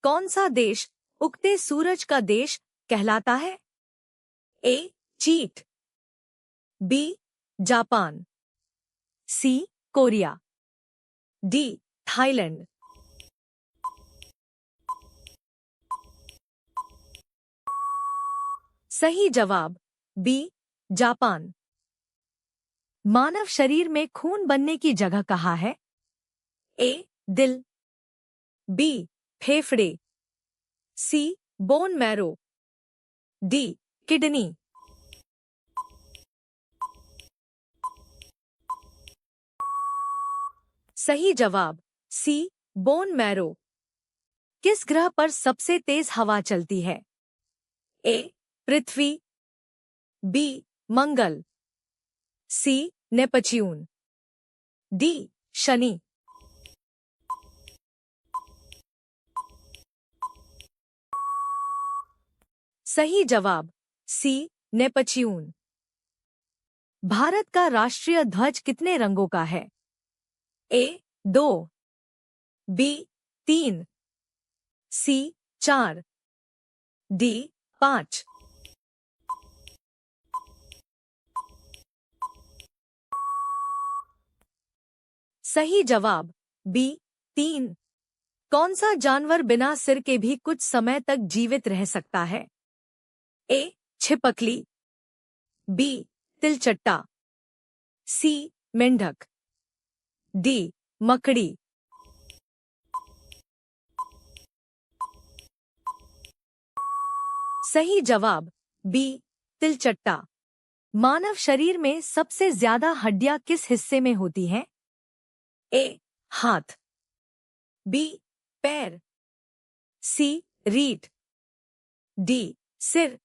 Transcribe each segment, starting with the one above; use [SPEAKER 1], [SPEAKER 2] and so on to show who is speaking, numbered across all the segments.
[SPEAKER 1] कौन सा देश उगते सूरज का देश कहलाता है? ए चीन, बी जापान, सी कोरिया, डी थाईलैंड। सही जवाब बी जापान। मानव शरीर में खून बनने की जगह कहाँ है? ए दिल, बी फेफड़े, सी बोन मैरो, डी किडनी। सही जवाब सी बोन मैरो। किस ग्रह पर सबसे तेज हवा चलती है? ए पृथ्वी, बी मंगल, सी नेपच्यून, डी शनि। सही जवाब सी नेपच्यून। भारत का राष्ट्रीय ध्वज कितने रंगों का है? ए 2, बी 3, सी 4, डी 5। सही जवाब बी 3। कौन सा जानवर बिना सिर के भी कुछ समय तक जीवित रह सकता है? ए छिपकली, बी तिलचट्टा, सी मेंढक, डी मकड़ी। सही जवाब बी तिलचट्टा। मानव शरीर में सबसे ज्यादा हड्डियां किस हिस्से में होती हैं? ए हाथ, बी पैर, सी रीढ़, डी सिर।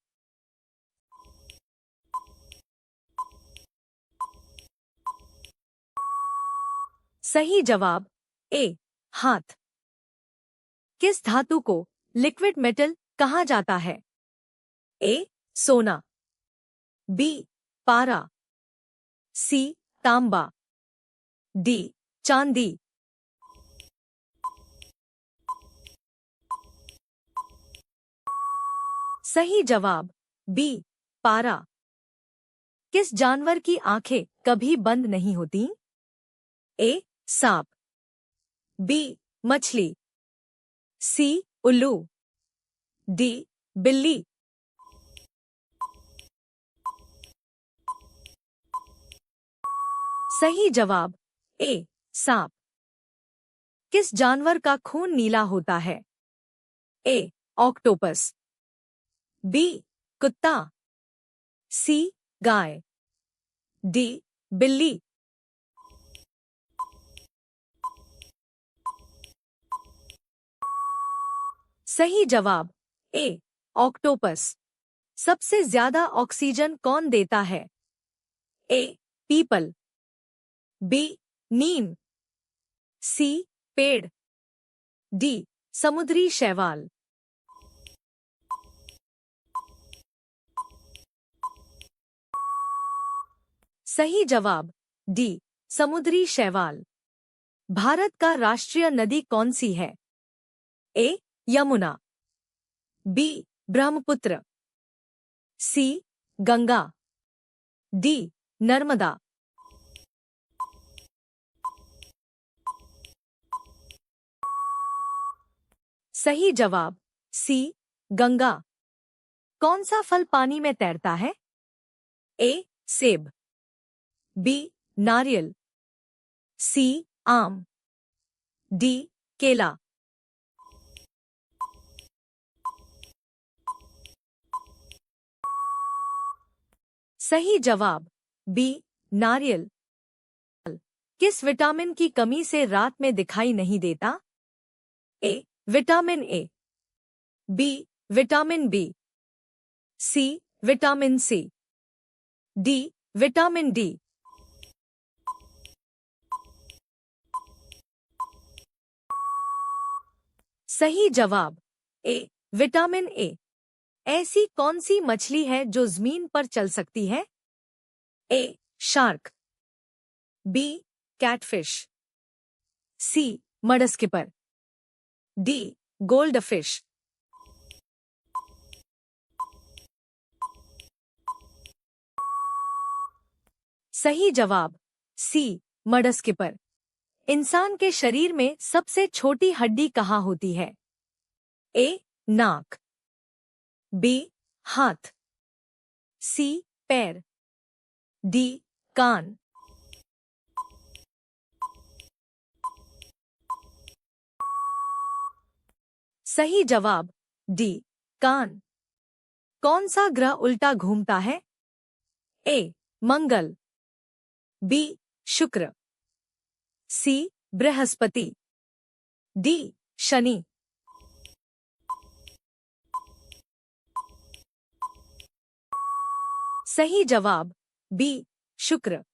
[SPEAKER 1] सही जवाब ए हाथ। किस धातु को लिक्विड मेटल कहा जाता है? ए सोना, बी पारा, सी तांबा, डी चांदी। सही जवाब बी पारा। किस जानवर की आंखें कभी बंद नहीं होती? ए सांप, बी मछली, सी उल्लू, डी बिल्ली। सही जवाब ए सांप। किस जानवर का खून नीला होता है? ए ऑक्टोपस, बी कुत्ता, सी गाय, डी बिल्ली। सही जवाब ए ऑक्टोपस। सबसे ज्यादा ऑक्सीजन कौन देता है? ए पीपल, बी नीम, सी पेड़, डी समुद्री शैवाल। सही जवाब डी समुद्री शैवाल। भारत का राष्ट्रीय नदी कौन सी है? ए यमुना, बी ब्रह्मपुत्र, सी गंगा, डी नर्मदा। सही जवाब सी गंगा। कौन सा फल पानी में तैरता है? ए सेब, बी नारियल, सी आम, डी केला। सही जवाब बी नारियल। किस विटामिन की कमी से रात में दिखाई नहीं देता? A vitamin A, B vitamin B, C vitamin C, D vitamin D. सही जवाब ए विटामिन ए। ऐसी कौन सी मछली है जो जमीन पर चल सकती है? ए शार्क, बी कैटफिश, सी मडस्किपर, डी गोल्डफिश। सही जवाब सी, मडस्किपर। इंसान के शरीर में सबसे छोटी हड्डी कहाँ होती है? ए, नाक। बी, हाथ। सी, पैर। डी, कान। सही जवाब डी, कान। कौन सा ग्रह उल्टा घूमता है? ए, मंगल। बी, शुक्र। सी, बृहस्पति। डी, शनि। सही जवाब बी, शुक्र।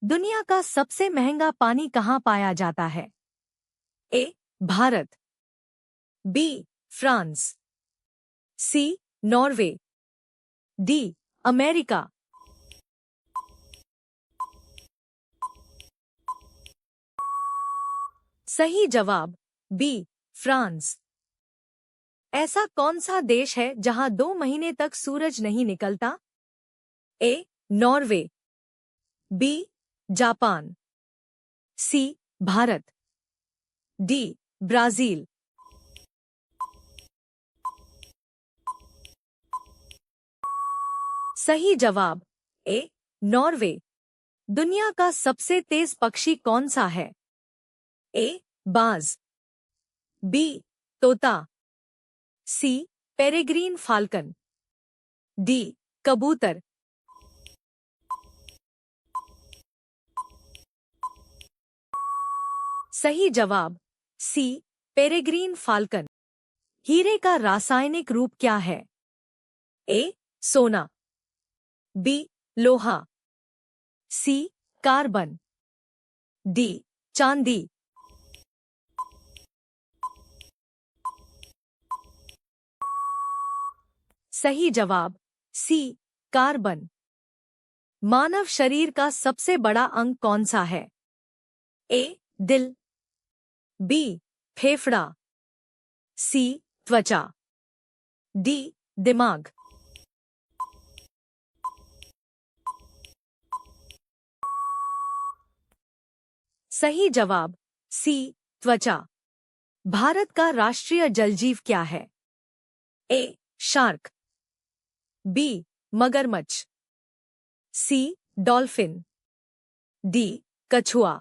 [SPEAKER 1] दुनिया का सबसे महंगा पानी कहाँ पाया जाता है? A, Bharat. B, France. C, Norway. D, America. सही जवाब बी, फ्रांस। ऐसा कौन सा देश है जहां 2 महीने तक सूरज नहीं निकलता? A, Norway. B, Japan. C, Bharat. D, Brazil. सही जवाब ए, नॉर्वे। दुनिया का सबसे तेज पक्षी कौन सा है? ए, बाज। बी, तोता। सी, पेरेग्रीन फाल्कन। डी, कबूतर। सही जवाब सी, पेरेग्रीन फाल्कन। हीरे का रासायनिक रूप क्या है? ए, सोना। बी, लोहा। सी, कार्बन। डी, चांदी। सही जवाब सी, कार्बन। मानव शरीर का सबसे बड़ा अंग कौन सा है? ए, दिल। बी, फेफड़ा। सी, त्वचा। डी, दिमाग। सही जवाब सी, त्वचा। भारत का राष्ट्रीय जलजीव क्या है? ए, शार्क। बी, मगरमच्छ। सी, डॉल्फिन। डी, कछुआ।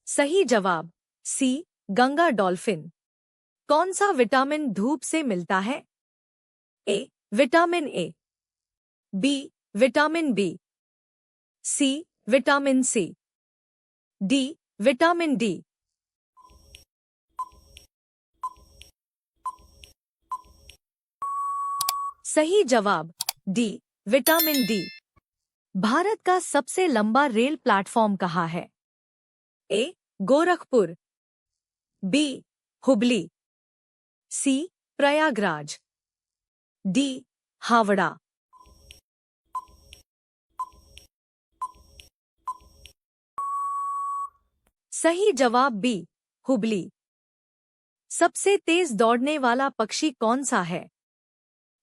[SPEAKER 1] सही जवाब सी, गंगा डॉल्फिन। कौन सा विटामिन धूप से मिलता है? A, vitamin A. B, vitamin B. C, vitamin C. D, vitamin D. सही जवाब डी, विटामिन डी। भारत का सबसे लंबा रेल प्लेटफॉर्म कहाँ है? ए, गोरखपुर। बी, हुबली। सी, प्रयागराज। डी, हावड़ा। सही जवाब बी, हुबली। सबसे तेज दौड़ने वाला पक्षी कौन सा है?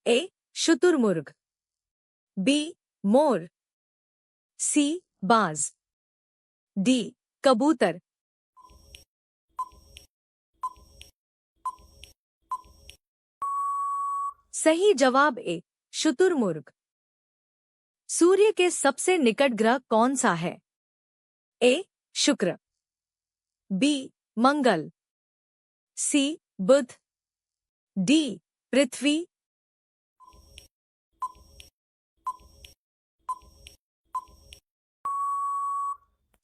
[SPEAKER 1] ए, शुतुरमुर्ग। बी, मोर। सी, बाज। डी, कबूतर। सही जवाब ए, शुतुरमुर्ग। सूर्य के सबसे निकट ग्रह कौन सा है? ए, शुक्र। बी, मंगल। सी, बुध। डी, पृथ्वी।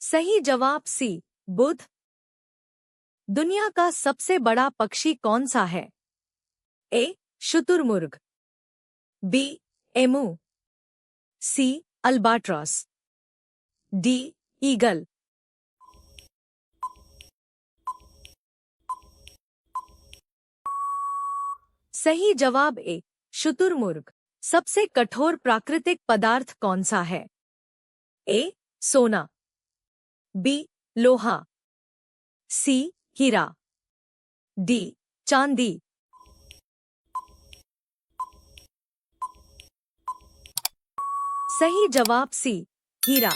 [SPEAKER 1] सही जवाब सी, बुध। दुनिया का सबसे बड़ा पक्षी कौन सा है? ए, शुतुरमुर्ग। B, emu. C, albatross. D, eagle. सही जवाब ए, शुतुरमुर्ग। सबसे कठोर प्राकृतिक पदार्थ कौन सा है? ए, सोना। बी लोहा, सी हीरा, डी चांदी। सही जवाब सी हीरा।